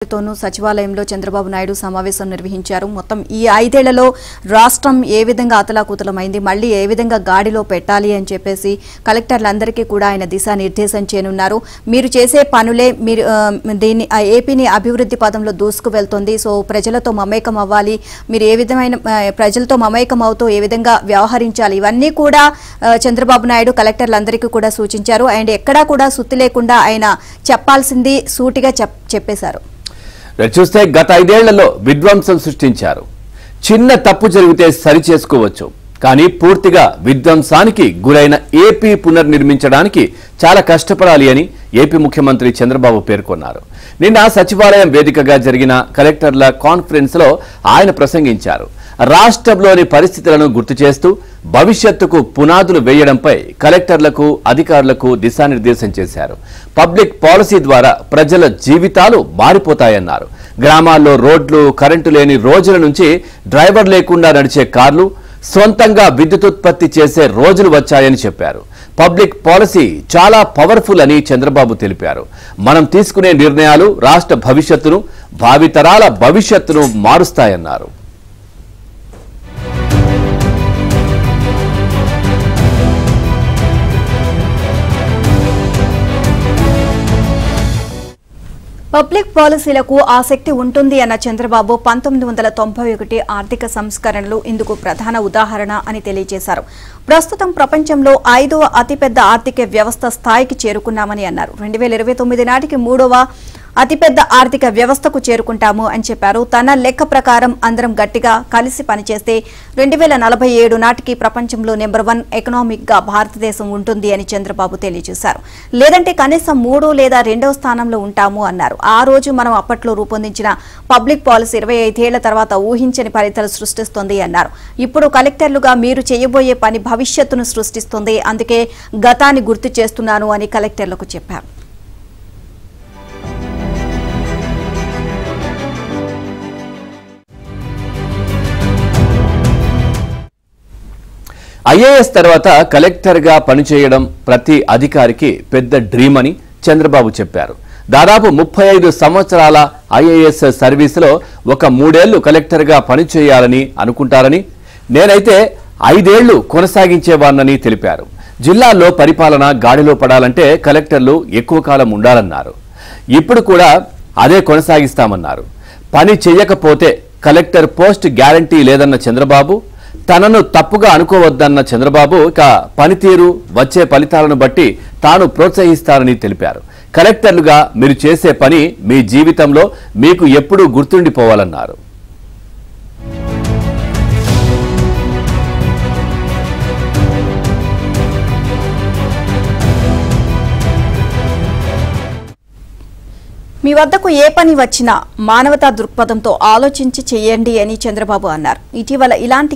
తోను సచివాలయంలో చంద్రబాబు నాయుడు సమావేశం నిర్వహించారు. మొత్తం ఈ 5 ఏళ్లలో రాష్ట్రం ఏ విధంగా అతలాకుతలమైంది, మళ్ళీ ఏ విధంగా గాడిలో పెట్టాలి అని చెప్పేసి కలెక్టర్లందరికీ కూడా ఆయన దిశానిర్దేశం చేయనున్నారు. మీరు చేసే పనులే మీరు దీన్ని ఏపీని అభివృద్ధి పదంలో దూసుకు వెళ్తుంది. సో ప్రజలతో మమేకం అవ్వాలి, మీరు ఏ విధమైన ప్రజలతో మమేకం అవుతూ ఏ విధంగా వ్యవహరించాలి, ఇవన్నీ కూడా చంద్రబాబు నాయుడు కలెక్టర్లందరికీ కూడా సూచించారు. అండ్ ఎక్కడా కూడా సుత్తి లేకుండా ఆయన చెప్పాల్సింది సూటిగా చెప్పేశారు. చూస్తే గత 5 ఏళ్లలో విధ్వంసం సృష్టించారు. చిన్న తప్పు జరిగితే సరి చేసుకోవచ్చు, కానీ పూర్తిగా విధ్వంసానికి గురైన ఏపీ పునర్నిర్మించడానికి చాలా కష్టపడాలి అని ఏపీ ముఖ్యమంత్రి చంద్రబాబు పేర్కొన్నారు. నిన్న సచివాలయం వేదికగా జరిగిన కలెక్టర్ల కాన్ఫరెన్స్ లో ఆయన ప్రసంగించారు. రాష్ట్రంలోని పరిస్థితులను గుర్తు చేస్తూ భవిష్యత్తుకు పునాదులు వేయడంపై కలెక్టర్లకు అధికారులకు దిశానిర్దేశం చేశారు. పబ్లిక్ పాలసీ ద్వారా ప్రజల జీవితాలు మారిపోతాయన్నారు. గ్రామాల్లో రోడ్లు, కరెంటు లేని రోజుల నుంచి డ్రైవర్ లేకుండా నడిచే కార్లు, సొంతంగా విద్యుతుత్పత్తి చేసే రోజులు వచ్చాయని చెప్పారు. పబ్లిక్ పాలసీ చాలా పవర్ఫుల్ అని చంద్రబాబు తెలిపారు. మనం తీసుకునే నిర్ణయాలు రాష్ట్ర భవిష్యత్తును, భావితరాల భవిష్యత్తును మారుస్తాయన్నారు. పబ్లిక్ పాలసీలకు ఆసక్తి ఉంటుంది అన్న చంద్రబాబు 1991 ఆర్థిక సంస్కరణలు ఇందుకు ప్రధాన ఉదాహరణ అని తెలియజేశారు. ప్రస్తుతం ప్రపంచంలో 5వ అతిపెద్ద ఆర్థిక వ్యవస్థ స్థాయికి చేరుకున్నామని అన్నారు. 2029 నాటికి 3వ అతిపెద్ద ఆర్థిక వ్యవస్థకు చేరుకుంటాము అని చెప్పారు. తన లెక్క ప్రకారం అందరం గట్టిగా కలిసి పనిచేస్తే 2047 నాటికి ప్రపంచంలో నెంబర్ 1 ఎకనామిక్ గా భారతదేశం ఉంటుంది అని చంద్రబాబు తెలియజేశారు. లేదంటే కనీసం 3 లేదా 2వ స్థానంలో ఉంటాము అన్నారు. ఆ రోజు మనం అప్పట్లో రూపొందించిన పబ్లిక్ పాలసీ 25 ఏళ్ల తర్వాత ఊహించని ఫలితాలు సృష్టిస్తుంది అన్నారు. ఇప్పుడు కలెక్టర్లుగా మీరు చేయబోయే పని భవిష్యత్తును సృష్టిస్తుంది, అందుకే గతాన్ని గుర్తు చేస్తున్నాను అని కలెక్టర్లకు చెప్పారు. ఐఏఎస్ తర్వాత కలెక్టర్ గా పనిచేయడం ప్రతి అధికారికి పెద్ద డ్రీమ్ అని చంద్రబాబు చెప్పారు. దాదాపు 35 సంవత్సరాల ఐఏఎస్ సర్వీసులో ఒక 3 ఏళ్లు కలెక్టర్ గా పనిచేయాలని అనుకుంటారని, నేనైతే 5 ఏళ్లు కొనసాగించేవాన్నని తెలిపారు. జిల్లాల్లో పరిపాలన గాడిలో పడాలంటే కలెక్టర్లు ఎక్కువ కాలం ఉండాలన్నారు. ఇప్పుడు కూడా అదే కొనసాగిస్తామన్నారు. పని చేయకపోతే కలెక్టర్ పోస్ట్ గ్యారంటీ లేదన్న చంద్రబాబు, తనను తప్పుగా అనుకోవద్దన్న చంద్రబాబు ఇక పనితీరు, వచ్చే ఫలితాలను బట్టి తాను ప్రోత్సహిస్తారని తెలిపారు. కలెక్టర్లుగా మీరు చేసే పని మీ జీవితంలో మీకు ఎప్పుడూ గుర్తుండిపోవాలన్నారు. మీ వద్దకు ఏ పని వచ్చినా మానవతా దృక్పథంతో ఆలోచించి చేయండి అని చంద్రబాబు అన్నారు. ఇటీవల ఇలాంటి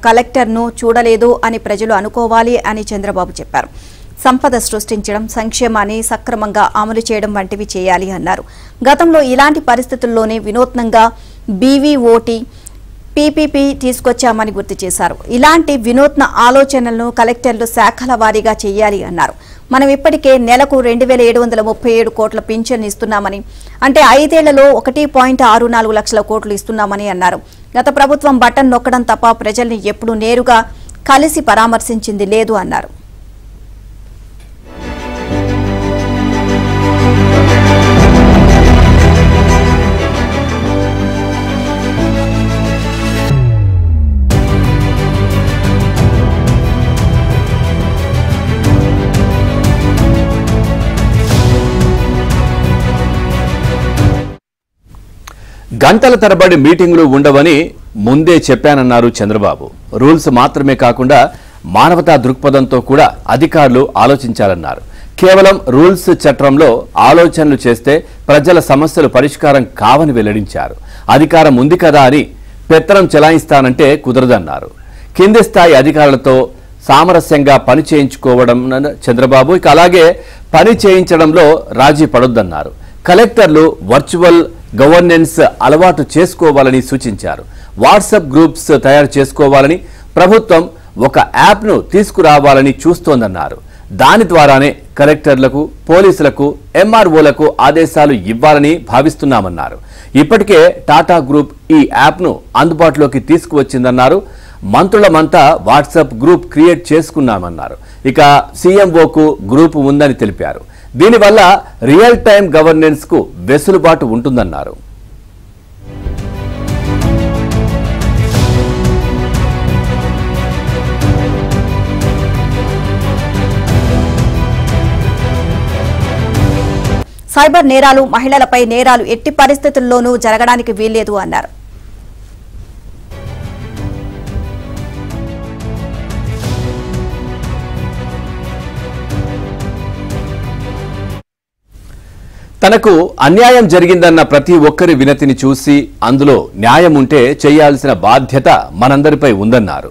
కలెక్టర్ను చూడలేదు అని ప్రజలు అనుకోవాలి అని చంద్రబాబు చెప్పారు. సంపద సృష్టించడం, సంక్షేమాన్ని సక్రమంగా అమలు చేయడం వంటివి చేయాలి అన్నారు. గతంలో ఇలాంటి పరిస్థితుల్లోనే వినూత్నంగా బీవీఓటీ, పీపీపీ తీసుకొచ్చామని గుర్తు చేశారు. ఇలాంటి వినూత్న ఆలోచనలను కలెక్టర్లు శాఖల వారీగా చేయాలి అన్నారు. మనం ఇప్పటికే నెలకు 2737 కోట్ల పింఛన్ ఇస్తున్నామని, అంటే 5 ఏళ్లలో 1.64 లక్షల కోట్లు ఇస్తున్నామని అన్నారు. గత ప్రభుత్వం బటన్ నొక్కడం తప్ప ప్రజల్ని ఎప్పుడూ నేరుగా కలిసి పరామర్శించింది లేదు అన్నారు. గంటల తరబడి మీటింగులు ఉండవని ముందే చెప్పానన్నారు చంద్రబాబు. రూల్స్ మాత్రమే కాకుండా మానవతా దృక్పథంతో కూడా అధికారులు ఆలోచించాలన్నారు. కేవలం రూల్స్ చట్రంలో ఆలోచనలు చేస్తే ప్రజల సమస్యలు పరిష్కారం కావని వెల్లడించారు. అధికారం ఉంది కదా అని పెత్తనం చెలాయిస్తానంటే కుదరదన్నారు. కింది స్థాయి అధికారులతో సామరస్యంగా పని చేయించుకోవడం చంద్రబాబు, ఇక అలాగే పని చేయించడంలో రాజీ పడొద్దన్నారు. కలెక్టర్లు వర్చువల్ గవర్నెన్స్ అలవాటు చేసుకోవాలని సూచించారు. వాట్సాప్ గ్రూప్స్ తయారు చేసుకోవాలని, ప్రభుత్వం ఒక యాప్ను తీసుకురావాలని చూస్తోందన్నారు. దాని ద్వారానే కలెక్టర్లకు, పోలీసులకు, ఎంఆర్ఓలకు ఆదేశాలు ఇవ్వాలని భావిస్తున్నామన్నారు. ఇప్పటికే టాటా గ్రూప్ ఈ యాప్ను అందుబాటులోకి తీసుకువచ్చిందన్నారు. మంత్రులమంతా వాట్సాప్ గ్రూప్ క్రియేట్ చేసుకున్నామన్నారు. ఇక సీఎంఓకు గ్రూప్ ఉందని తెలిపారు. దీనివల్ల రియల్ టైం గవర్నెన్స్ కు వెసులుబాటు ఉంటుందన్నారు. సైబర్ నేరాలు, మహిళలపై నేరాలు ఎట్టి పరిస్థితుల్లోనూ జరగడానికి వీల్లేదు అన్నారు. తనకు అన్యాయం జరిగిందన్న ప్రతి ఒక్కరి వినతిని చూసి అందులో న్యాయం ఉంటే చేయాల్సిన బాధ్యత మనందరిపై ఉందన్నారు.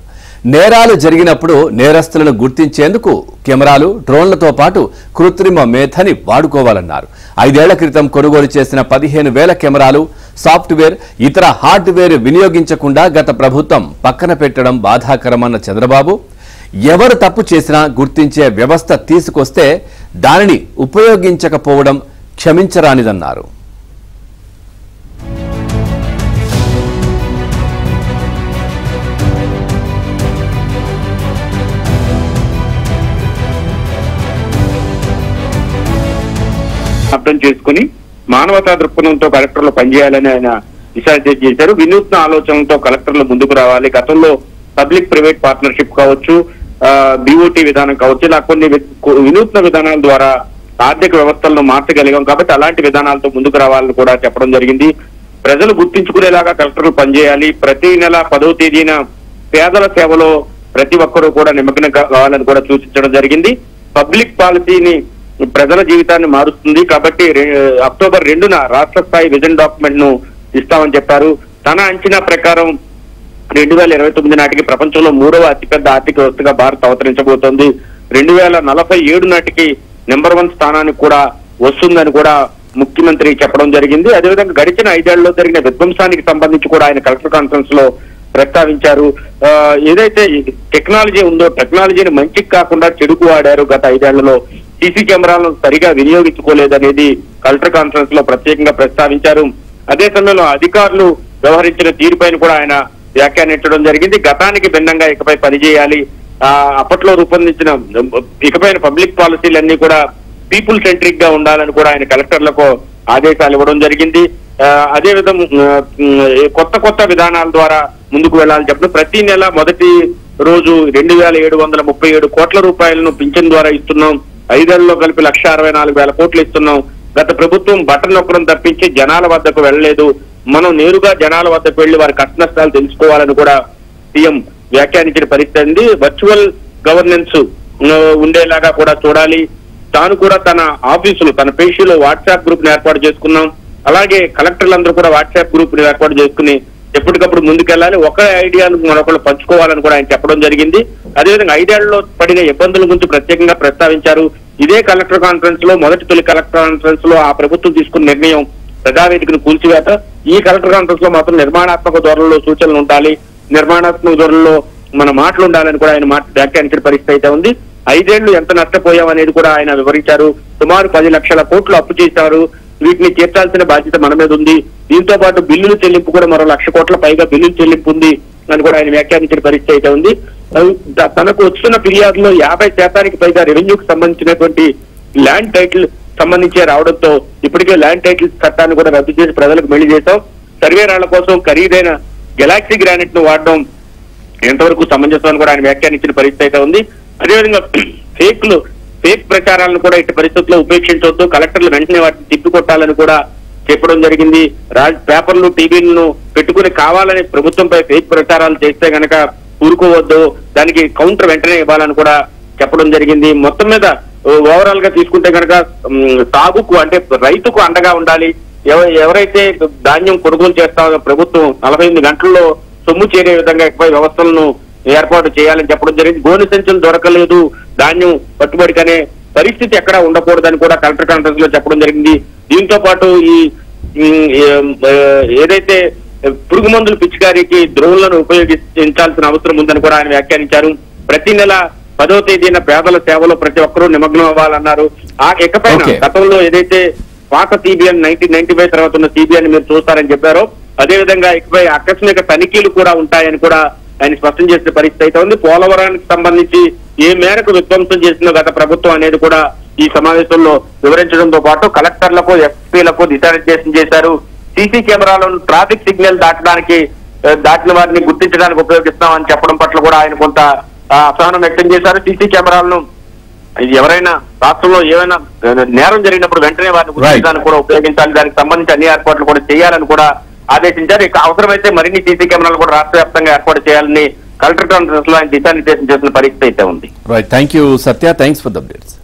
నేరాలు జరిగినప్పుడు నేరస్తులను గుర్తించేందుకు కెమెరాలు, డ్రోన్లతో పాటు కృత్రిమ మేధని వాడుకోవాలన్నారు. 5 ఏళ్ల క్రితం కొనుగోలు చేసిన 15,000 కెమెరాలు, సాఫ్ట్వేర్, ఇతర హార్డ్వేర్ వినియోగించకుండా గత ప్రభుత్వం పక్కన పెట్టడం బాధాకరమన్న చంద్రబాబు, ఎవరు తప్పు చేసినా గుర్తించే వ్యవస్థ తీసుకొస్తే దానిని ఉపయోగించకపోవడం క్షమించరానిదన్నారు. అర్థం చేసుకుని మానవతా దృక్పథంతో కలెక్టర్లు పనిచేయాలని ఆయన విశాఖ చేశారు. వినూత్న ఆలోచనలతో కలెక్టర్లు ముందుకు రావాలి. గతంలో పబ్లిక్ ప్రైవేట్ పార్ట్నర్షిప్ కావచ్చు, బీఓటీ విధానం కావచ్చు, ఇలా కొన్ని వినూత్న విధానాల ద్వారా ఆర్థిక వ్యవస్థలను మార్చగలిగాం. కాబట్టి అలాంటి విధానాలతో ముందుకు రావాలని కూడా చెప్పడం జరిగింది. ప్రజలు గుర్తించుకునేలాగా కలెక్టర్లు పనిచేయాలి. ప్రతి నెల 10వ తేదీన పేదల సేవలో ప్రతి ఒక్కరూ కూడా నిమగ్నం కావాలని కూడా సూచించడం జరిగింది. పబ్లిక్ పాలసీని ప్రజల జీవితాన్ని మారుస్తుంది కాబట్టి అక్టోబర్ 2న రాష్ట్ర స్థాయి విజన్ డాక్యుమెంట్ ను ఇస్తామని చెప్పారు. తన అంచనా ప్రకారం 2029 నాటికి ప్రపంచంలో 3వ అతిపెద్ద ఆర్థిక వ్యవస్థగా భారత్ అవతరించబోతోంది. 2047 నాటికి నెంబర్ 1 స్థానానికి కూడా వస్తుందని కూడా ముఖ్యమంత్రి చెప్పడం జరిగింది. అదేవిధంగా గడిచిన 5 ఏళ్లలో జరిగిన విధ్వంసానికి సంబంధించి కూడా ఆయన కలెక్టర్ కాన్ఫరెన్స్ లో ప్రస్తావించారు. ఏదైతే టెక్నాలజీ ఉందో టెక్నాలజీని మంచికి కాకుండా చెడుకు వాడారు. గత 5 ఏళ్లలో సీసీ కెమెరాలను సరిగా వినియోగించుకోలేదనేది కలెక్టర్ కాన్ఫరెన్స్ లో ప్రత్యేకంగా ప్రస్తావించారు. అదే సమయంలో అధికారులు వ్యవహరించిన తీరుపైన కూడా ఆయన వ్యాఖ్యానించడం జరిగింది. గతానికి భిన్నంగా ఇకపై పనిచేయాలి. అప్పట్లో రూపొందించిన ఇకపైన పబ్లిక్ పాలసీలన్నీ కూడా పీపుల్ సెంట్రిక్ గా ఉండాలని కూడా ఆయన కలెక్టర్లకు ఆదేశాలు ఇవ్వడం జరిగింది. అదే విధంగా కొత్త విధానాల ద్వారా ముందుకు వెళ్లాలని చెప్పడం. ప్రతి నెల మొదటి రోజు 2,737 కోట్ల రూపాయలను పింఛన్ ద్వారా ఇస్తున్నాం. 5 ఏళ్లలో కలిపి 1,64,000 కోట్లు ఇస్తున్నాం. గత ప్రభుత్వం బటన్ నొక్కడం తప్పించి జనాల వద్దకు వెళ్ళలేదు. మనం నేరుగా జనాల వద్దకు వెళ్లి వారి కష్ట నష్టాలు తెలుసుకోవాలని కూడా సీఎం వ్యాఖ్యానించిన పరిస్థితి ఉంది. వర్చువల్ గవర్నెన్స్ ఉండేలాగా కూడా చూడాలి. తాను కూడా తన ఆఫీసులు, తన పేషీలో వాట్సాప్ గ్రూప్ ని ఏర్పాటు చేసుకున్నాం. అలాగే కలెక్టర్లందరూ కూడా వాట్సాప్ గ్రూప్ ని ఏర్పాటు చేసుకుని ఎప్పటికప్పుడు ముందుకెళ్లాలి. ఒక ఐడియాను మరొకరు పంచుకోవాలని కూడా ఆయన చెప్పడం జరిగింది. అదేవిధంగా 5 ఏళ్లలో పడిన ఇబ్బందుల గురించి ప్రత్యేకంగా ప్రస్తావించారు. ఇదే కలెక్టర్ కాన్ఫరెన్స్ లో తొలి కలెక్టర్ కాన్ఫరెన్స్ లో ఆ ప్రభుత్వం తీసుకున్న నిర్ణయం ప్రజావేదికను కూల్చివేత. ఈ కలెక్టర్ కాన్ఫరెన్స్ లో మాత్రం నిర్మాణాత్మక ధోరణిలో సూచనలు ఉండాలి, నిర్మాణాత్మక ధోరణిలో మన మాటలు ఉండాలని కూడా ఆయన వ్యాఖ్యానించిన పరిస్థితి అయితే ఉంది. 5 ఏళ్లు ఎంత నష్టపోయాం అనేది కూడా ఆయన వివరించారు. సుమారు 10 లక్షల కోట్లు అప్పు చేశారు. వీటిని తీర్చాల్సిన బాధ్యత మన మీద ఉంది. దీంతో పాటు బిల్లుల చెల్లింపు కూడా మరో 1,00,000 కోట్ల పైగా బిల్లుల చెల్లింపు ఉంది అని కూడా ఆయన వ్యాఖ్యానించిన పరిస్థితి అయితే ఉంది. తనకు వస్తున్న ఫిర్యాదులో 50% పైగా రెవెన్యూకి సంబంధించినటువంటి ల్యాండ్ టైటిల్ సంబంధించి రావడంతో ఇప్పటికే ల్యాండ్ టైటిల్ చట్టాన్ని కూడా రద్దు చేసి ప్రజలకు మెళ్లి చేశాం. సర్వే రాళ్ల కోసం ఖరీదైన గెలాక్సీ గ్రానైట్ ను వాడడం ఎంతవరకు సమంజసం అని కూడా ఆయన వ్యాఖ్యానించిన పరిస్థితి అయితే ఉంది. అదేవిధంగా ఫేక్ ప్రచారాలను కూడా ఇటు పరిస్థితుల్లో ఉపేక్షించవద్దు, కలెక్టర్లు వెంటనే వాటిని తిప్పికొట్టాలని కూడా చెప్పడం జరిగింది. పేపర్లు, టీవీలను పెట్టుకుని కావాలని ప్రభుత్వంపై ఫేక్ ప్రచారాలు చేస్తే గనక ఊరుకోవద్దు, దానికి కౌంటర్ వెంటనే ఇవ్వాలని కూడా చెప్పడం జరిగింది. మొత్తం మీద ఓవరాల్ గా తీసుకుంటే కనుక సాగుకు అంటే రైతుకు అండగా ఉండాలి. ఎవరైతే ధాన్యం కొనుగోలు చేస్తామో ప్రభుత్వం 48 గంటల్లో సొమ్ము చేరే విధంగా ఎక్కువ వ్యవస్థలను ఏర్పాటు చేయాలని చెప్పడం జరిగింది. గోనె సంచులు దొరకలేదు, ధాన్యం పట్టుబడికనే పరిస్థితి ఎక్కడా ఉండకూడదని కూడా కలెక్టర్ కాన్ఫరెన్స్ లో చెప్పడం జరిగింది. దీంతో పాటు ఈ ఏదైతే పురుగు మందుల పిచికారీకి డ్రోన్లను ఉపయోగించాల్సిన అవసరం ఉందని కూడా ఆయన వ్యాఖ్యానించారు. ప్రతి నెల 10వ తేదీన పేదల సేవలో ప్రతి ఒక్కరూ నిమగ్నం అవ్వాలన్నారు. ఇకపైన గతంలో ఏదైతే పాత సిబిఐని 1995 తర్వాత ఉన్న సిబిఐని మీరు చూస్తారని చెప్పారో అదేవిధంగా ఇకపై ఆకస్మిక తనిఖీలు కూడా ఉంటాయని కూడా ఆయన స్పష్టం చేసిన పరిస్థితి అయితే ఉంది. పోలవరానికి సంబంధించి ఏ మేరకు విధ్వంసం చేసిందో గత ప్రభుత్వం అనేది కూడా ఈ సమావేశంలో వివరించడంతో పాటు కలెక్టర్లకు ఎస్పీలకు దిశానిర్దేశం చేశారు. సీసీ కెమెరాలను ట్రాఫిక్ సిగ్నల్ దాటిన వారిని గుర్తించడానికి ఉపయోగిస్తామని చెప్పడం పట్ల కూడా ఆయన కొంత అసహనం వ్యక్తం చేశారు. సీసీ కెమెరాలను ఎవరైనా రాష్ట్రంలో ఏమైనా నేరం జరిగినప్పుడు వెంటనే వారిని గుర్తించడానికి కూడా ఉపయోగించాలి, దానికి సంబంధించి అన్ని ఏర్పాట్లు కూడా చేయాలని కూడా ఆదేశించారు. ఇక అవసరమైతే మరిన్ని సీసీ కెమెరాలు కూడా రాష్ట్ర వ్యాప్తంగా ఏర్పాటు చేయాలని కలెక్టర్ కాన్ఫరెన్స్ లో ఆయన దిశానిర్దేశం చేసిన పరిస్థితి అయితే ఉంది. Right, thank you Satya, thanks for the updates.